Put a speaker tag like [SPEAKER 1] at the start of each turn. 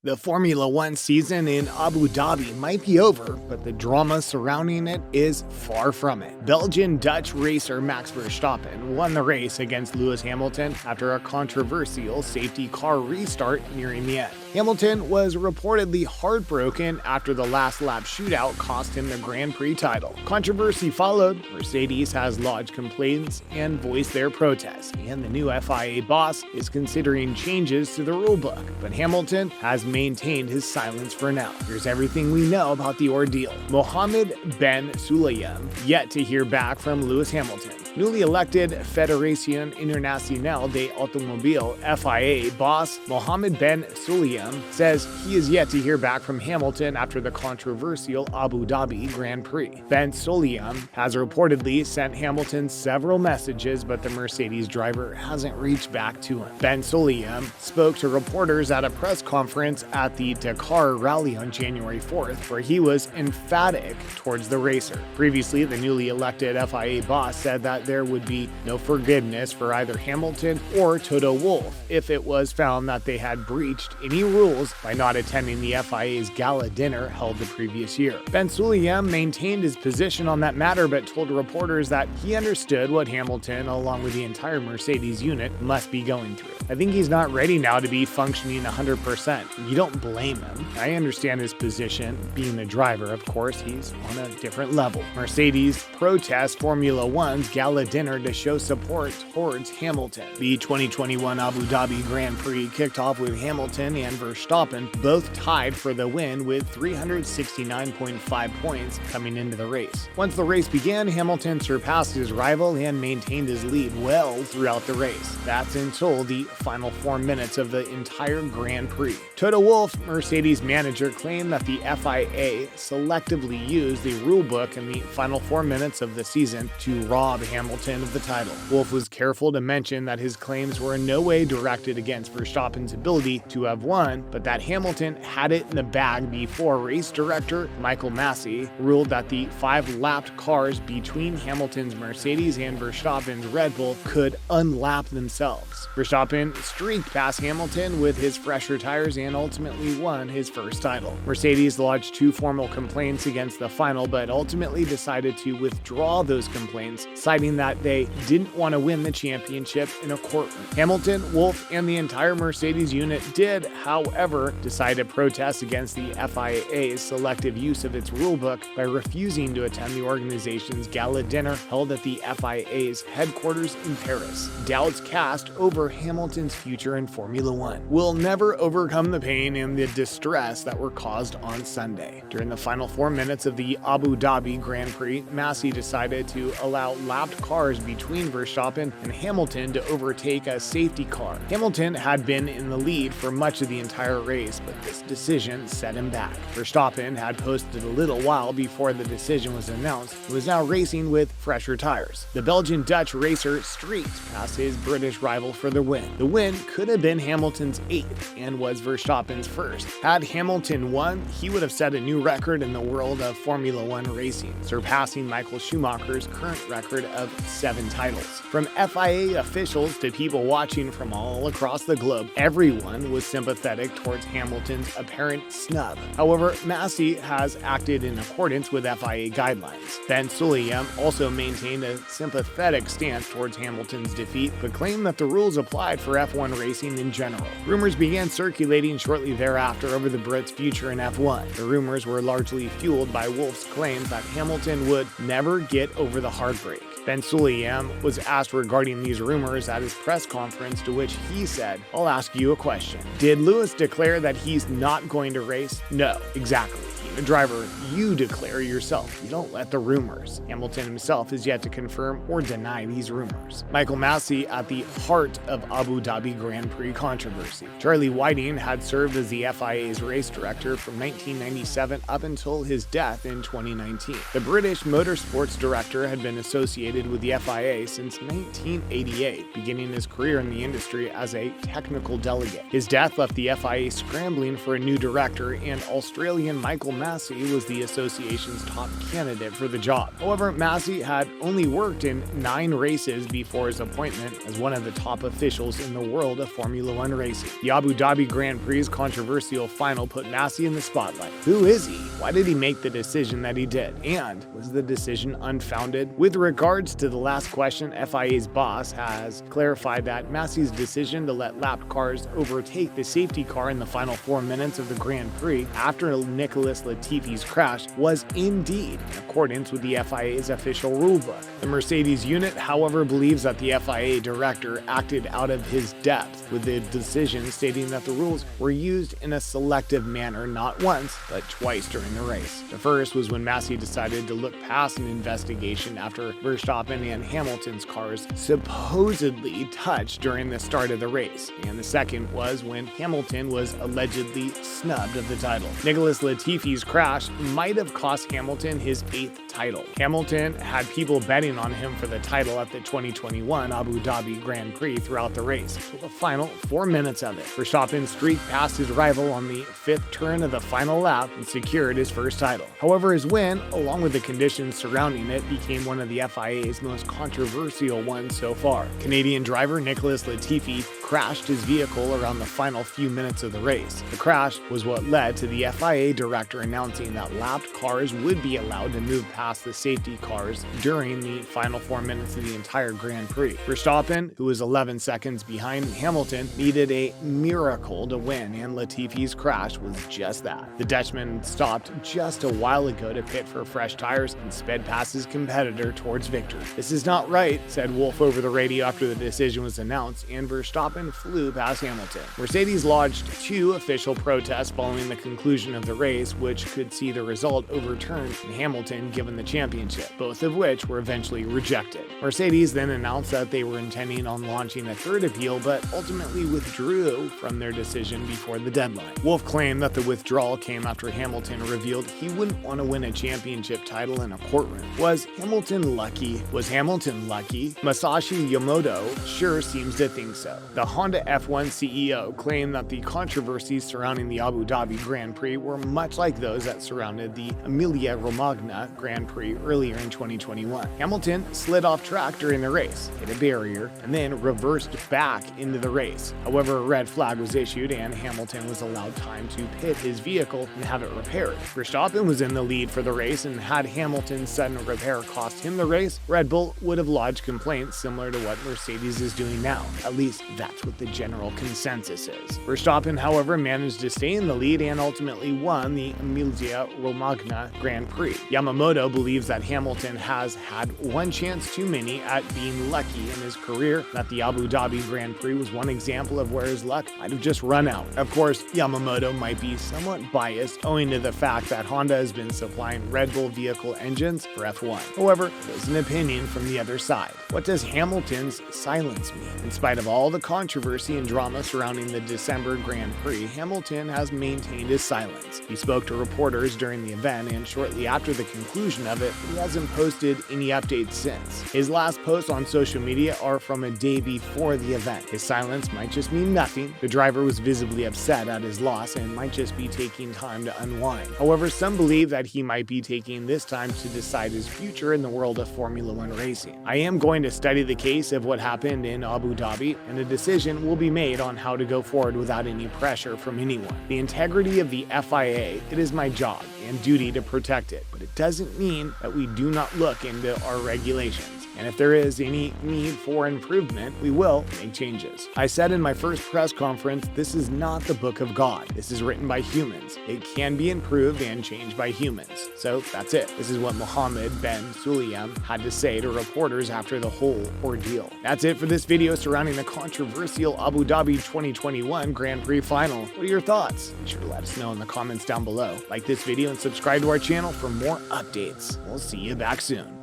[SPEAKER 1] The Formula One season in Abu Dhabi might be over, but the drama surrounding it is far from it. Belgian-Dutch racer Max Verstappen won the race against Lewis Hamilton after a controversial safety car restart nearing the end. Hamilton was reportedly heartbroken after the last lap shootout cost him the Grand Prix title. Controversy followed. Mercedes has lodged complaints and voiced their protests, and the new FIA boss is considering changes to the rulebook. But Hamilton has maintained his silence for now. Here's everything we know about the ordeal. Mohammed Ben Sulayem yet to hear back from Lewis Hamilton. Newly-elected Fédération Internationale des Automobiles FIA boss Mohammed Ben Sulayem says he is yet to hear back from Hamilton after the controversial Abu Dhabi Grand Prix. Ben Sulayem has reportedly sent Hamilton several messages, but the Mercedes driver hasn't reached back to him. Ben Sulayem spoke to reporters at a press conference at the Dakar Rally on January 4th, where he was emphatic towards the racer. Previously, the newly elected FIA boss said that there would be no forgiveness for either Hamilton or Toto Wolff if it was found that they had breached any rules by not attending the FIA's Gala dinner held the previous year. Ben Sulayem maintained his position on that matter, but told reporters that he understood what Hamilton, along with the entire Mercedes unit, must be going through. I think he's not ready now to be functioning 100%. You don't blame him. I understand his position. Being the driver, of course, he's on a different level. Mercedes protests Formula One's Gala dinner to show support towards Hamilton. The 2021 Abu Dhabi Grand Prix kicked off with Hamilton and Verstappen both tied for the win with 369.5 points coming into the race. Once the race began, Hamilton surpassed his rival and maintained his lead well throughout the race. That's until the final 4 minutes of the entire Grand Prix. Toto Wolff, Mercedes manager, claimed that the FIA selectively used the rulebook in the final 4 minutes of the season to rob Hamilton of the title. Wolff was careful to mention that his claims were in no way directed against Verstappen's ability to have won, but that Hamilton had it in the bag before race director Michael Masi ruled that the 5-lapped cars between Hamilton's Mercedes and Verstappen's Red Bull could unlap themselves. Verstappen streaked past Hamilton with his fresher tires and ultimately won his first title. Mercedes lodged 2 formal complaints against the final, but ultimately decided to withdraw those complaints, citing that they didn't want to win the championship in a courtroom. Hamilton, Wolff, and the entire Mercedes unit did, however, decide to protest against the FIA's selective use of its rulebook by refusing to attend the organization's gala dinner held at the FIA's headquarters in Paris. Doubts cast over Hamilton's future in Formula One will never overcome the pain and the distress that were caused on Sunday. During the final 4 minutes of the Abu Dhabi Grand Prix, Masi decided to allow lapped cars between Verstappen and Hamilton to overtake a safety car. Hamilton had been in the lead for much of the entire race, but this decision set him back. Verstappen had posted a little while before the decision was announced and was now racing with fresher tires. The Belgian-Dutch racer streaked past his British rival for the win. The win could have been Hamilton's 8th and was Verstappen's first. Had Hamilton won, he would have set a new record in the world of Formula One racing, surpassing Michael Schumacher's current record of 7 titles. From FIA officials to people watching from all across the globe, everyone was sympathetic towards Hamilton's apparent snub. However, Masi has acted in accordance with FIA guidelines. Ben Sulayem also maintained a sympathetic stance towards Hamilton's defeat, but claimed that the rules applied for F1 racing in general. Rumors began circulating shortly thereafter over the Brits' future in F1. The rumors were largely fueled by Wolff's claims that Hamilton would never get over the heartbreak. Ben Sulayem was asked regarding these rumors at his press conference, to which he said, "I'll ask you a question. Did Lewis declare that he's not going to race?" No, exactly. The driver, you declare yourself. You don't let the rumors. Hamilton himself is yet to confirm or deny these rumors. Michael Masi at the heart of Abu Dhabi Grand Prix controversy. Charlie Whiting had served as the FIA's race director from 1997 up until his death in 2019. The British motorsports director had been associated associated with the FIA since 1988, beginning his career in the industry as a technical delegate. His death left the FIA scrambling for a new director, and Australian Michael Massey was the association's top candidate for the job. However, Massey had only worked in 9 races before his appointment as one of the top officials in the world of Formula One racing. The Abu Dhabi Grand Prix's controversial final put Massey in the spotlight. Who is he? Why did he make the decision that he did? And was the decision unfounded? With regards to the last question, FIA's boss has clarified that Massey's decision to let lapped cars overtake the safety car in the final 4 minutes of the Grand Prix after Nicholas Latifi's crash was indeed in accordance with the FIA's official rulebook. The Mercedes unit, however, believes that the FIA director acted out of his depth, with the decision stating that the rules were used in a selective manner not once, but twice during the race. The first was when Massey decided to look past an investigation after Verstappen and Hamilton's cars supposedly touched during the start of the race, and the second was when Hamilton was allegedly snubbed of the title. Nicholas Latifi's crash might have cost Hamilton his 8th title. Hamilton had people betting on him for the title at the 2021 Abu Dhabi Grand Prix throughout the race, till the final 4 minutes of it. Verstappen streaked past his rival on the 5th turn of the final lap and secured his first title. However, his win, along with the conditions surrounding it, became one of the FIA's most controversial ones so far. Canadian driver Nicholas Latifi crashed his vehicle around the final few minutes of the race. The crash was what led to the FIA director announcing that lapped cars would be allowed to move past the safety cars during the final 4 minutes of the entire Grand Prix. Verstappen, who was 11 seconds behind Hamilton, needed a miracle to win, and Latifi's crash was just that. The Dutchman stopped just a while ago to pit for fresh tires and sped past his competitor towards victory. "This is not right," said Wolff over the radio after the decision was announced, and Verstappen flew past Hamilton. Mercedes lodged 2 official protests following the conclusion of the race, which could see the result overturned and Hamilton given the championship, both of which were eventually rejected. Mercedes then announced that they were intending on launching a 3rd appeal, but ultimately withdrew from their decision before the deadline. Wolff claimed that the withdrawal came after Hamilton revealed he wouldn't want to win a championship title in a courtroom. Was Hamilton lucky? Masashi Yamamoto sure seems to think so. The Honda F1 CEO claimed that the controversies surrounding the Abu Dhabi Grand Prix were much like those that surrounded the Emilia-Romagna Grand Prix earlier in 2021. Hamilton slid off track during the race, hit a barrier, and then reversed back into the race. However, a red flag was issued and Hamilton was allowed time to pit his vehicle and have it repaired. Verstappen was in the lead for the race, and had Hamilton's sudden repair cost him the race, Red Bull would have lodged complaints similar to what Mercedes is doing now. At least that's what the general consensus is. Verstappen, however, managed to stay in the lead and ultimately won the Emilia-Romagna Grand Prix. Yamamoto believes that Hamilton has had one chance too many at being lucky in his career, that the Abu Dhabi Grand Prix was one example of where his luck might have just run out. Of course, Yamamoto might be somewhat biased owing to the fact that Honda has been supplying Red Bull vehicle engines for F1. However, there's an opinion from the other side. What does Hamilton's silence mean? In spite of all the controversy and drama surrounding the December Grand Prix, Hamilton has maintained his silence. He spoke to reporters during the event, and shortly after the conclusion of it, he hasn't posted any updates since. His last posts on social media are from a day before the event. His silence might just mean nothing. The driver was visibly upset at his loss and might just be taking time to unwind. However, some believe that he might be taking this time to decide his future in the world of Formula One racing. I am going to study the case of what happened in Abu Dhabi, and a decision will be made on how to go forward without any pressure from anyone. The integrity of the FIA, it is my job and duty to protect it, but it doesn't mean that we do not look into our regulations. And if there is any need for improvement, we will make changes. I said in my first press conference, this is not the book of God. This is written by humans. It can be improved and changed by humans. So that's it. This is what Mohammed Ben Sulayem had to say to reporters after the whole ordeal. That's it for this video surrounding the controversial Abu Dhabi 2021 Grand Prix final. What are your thoughts? Be sure to let us know in the comments down below. Like this video and subscribe to our channel for more updates. We'll see you back soon.